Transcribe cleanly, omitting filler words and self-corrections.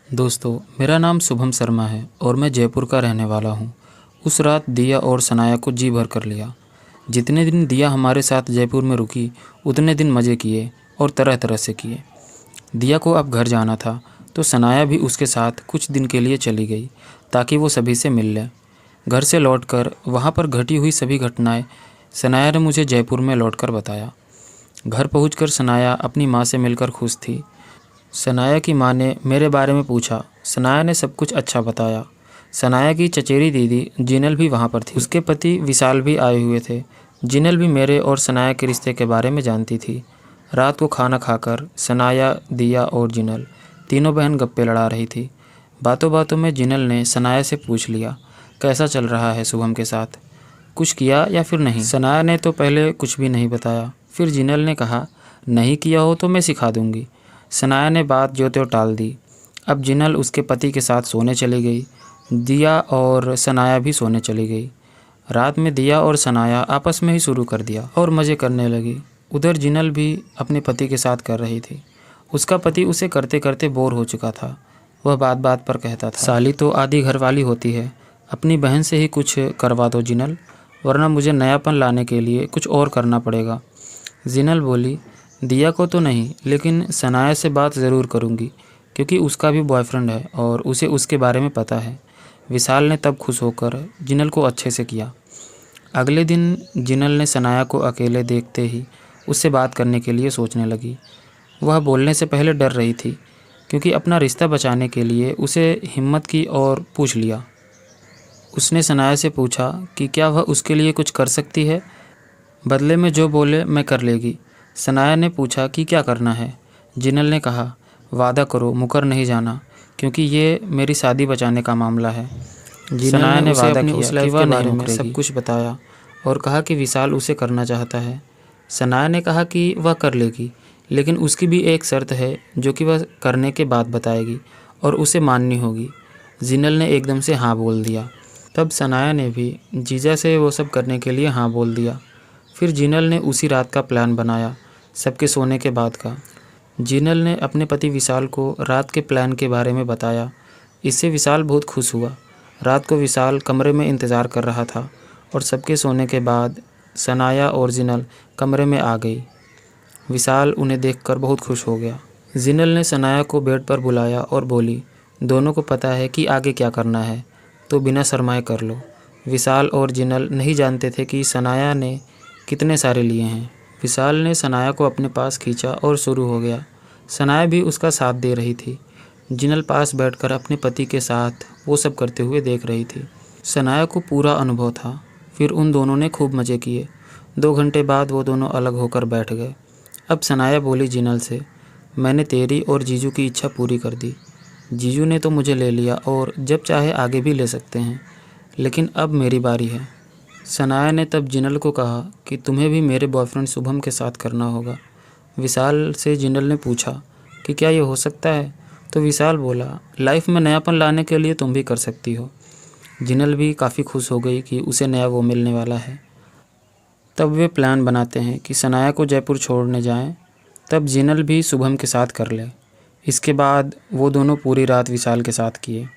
दोस्तों, मेरा नाम शुभम शर्मा है और मैं जयपुर का रहने वाला हूँ। उस रात दिया और सनाया को जी भर कर लिया। जितने दिन दिया हमारे साथ जयपुर में रुकी, उतने दिन मज़े किए और तरह तरह से किए। दिया को अब घर जाना था, तो सनाया भी उसके साथ कुछ दिन के लिए चली गई ताकि वो सभी से मिल ले। घर से लौटकर वहाँ पर घटी हुई सभी घटनाएं सनाया ने मुझे जयपुर में लौटकर बताया। घर पहुँचकर सनाया अपनी माँ से मिलकर खुश थी। सनाया की माँ ने मेरे बारे में पूछा। सनाया ने सब कुछ अच्छा बताया। सनाया की चचेरी दीदी जिनल भी वहाँ पर थी। उसके पति विशाल भी आए हुए थे। जिनल भी मेरे और सनाया के रिश्ते के बारे में जानती थी। रात को खाना खाकर सनाया, दिया और जिनल तीनों बहन गप्पे लड़ा रही थी। बातों बातों में जिनल ने सनाया से पूछ लिया, कैसा चल रहा है शुभम के साथ, कुछ किया या फिर नहीं। सनाया ने तो पहले कुछ भी नहीं बताया। फिर जिनल ने कहा, नहीं किया हो तो मैं सिखा दूंगी। सनाया ने बात जो त्यों टाल दी। अब जिनल उसके पति के साथ सोने चली गई। दिया और सनाया भी सोने चली गई। रात में दिया और सनाया आपस में ही शुरू कर दिया और मज़े करने लगी। उधर जिनल भी अपने पति के साथ कर रही थी। उसका पति उसे करते करते बोर हो चुका था। वह बात बात पर कहता था, साली तो आधी घरवाली होती है, अपनी बहन से ही कुछ करवा दो जिनल, वरना मुझे नयापन लाने के लिए कुछ और करना पड़ेगा। जिनल बोली, दिया को तो नहीं, लेकिन सनाया से बात ज़रूर करूँगी, क्योंकि उसका भी बॉयफ्रेंड है और उसे उसके बारे में पता है। विशाल ने तब खुश होकर जिनल को अच्छे से किया। अगले दिन जिनल ने सनाया को अकेले देखते ही उससे बात करने के लिए सोचने लगी। वह बोलने से पहले डर रही थी, क्योंकि अपना रिश्ता बचाने के लिए उसे हिम्मत की और पूछ लिया। उसने सनाया से पूछा कि क्या वह उसके लिए कुछ कर सकती है, बदले में जो बोले मैं कर लेगी। सनाया ने पूछा कि क्या करना है। जिनल ने कहा, वादा करो, मुकर नहीं जाना, क्योंकि ये मेरी शादी बचाने का मामला है। सनाया ने वादा किया उस लाइफ के बारे में सब कुछ बताया और कहा कि विशाल उसे करना चाहता है। सनाया ने कहा कि वह कर लेगी, लेकिन उसकी भी एक शर्त है जो कि वह करने के बाद बताएगी और उसे माननी होगी। जिनल ने एकदम से हाँ बोल दिया। तब सनाया ने भी जीजा से वो सब करने के लिए हाँ बोल दिया। फिर जिनल ने उसी रात का प्लान बनाया, सबके सोने के बाद का। जिनल ने अपने पति विशाल को रात के प्लान के बारे में बताया। इससे विशाल बहुत खुश हुआ। रात को विशाल कमरे में इंतज़ार कर रहा था और सबके सोने के बाद सनाया और जिनल कमरे में आ गई। विशाल उन्हें देखकर बहुत खुश हो गया। जिनल ने सनाया को बेड पर बुलाया और बोली, दोनों को पता है कि आगे क्या करना है, तो बिना शर्माए कर लो। विशाल और जिनल नहीं जानते थे कि सनाया ने कितने सारे लिए हैं। विशाल ने सनाया को अपने पास खींचा और शुरू हो गया। सनाया भी उसका साथ दे रही थी। जिनल पास बैठकर अपने पति के साथ वो सब करते हुए देख रही थी। सनाया को पूरा अनुभव था। फिर उन दोनों ने खूब मज़े किए। 2 घंटे बाद वो दोनों अलग होकर बैठ गए। अब सनाया बोली जिनल से, मैंने तेरी और जीजू की इच्छा पूरी कर दी। जीजू ने तो मुझे ले लिया और जब चाहे आगे भी ले सकते हैं, लेकिन अब मेरी बारी है। सनाया ने तब जिनल को कहा कि तुम्हें भी मेरे बॉयफ्रेंड शुभम के साथ करना होगा। विशाल से जिनल ने पूछा कि क्या ये हो सकता है, तो विशाल बोला, लाइफ में नयापन लाने के लिए तुम भी कर सकती हो। जिनल भी काफ़ी खुश हो गई कि उसे नया वो मिलने वाला है। तब वे प्लान बनाते हैं कि सनाया को जयपुर छोड़ने जाएं, तब जिनल भी शुभम के साथ कर ले। इसके बाद वो दोनों पूरी रात विशाल के साथ किए।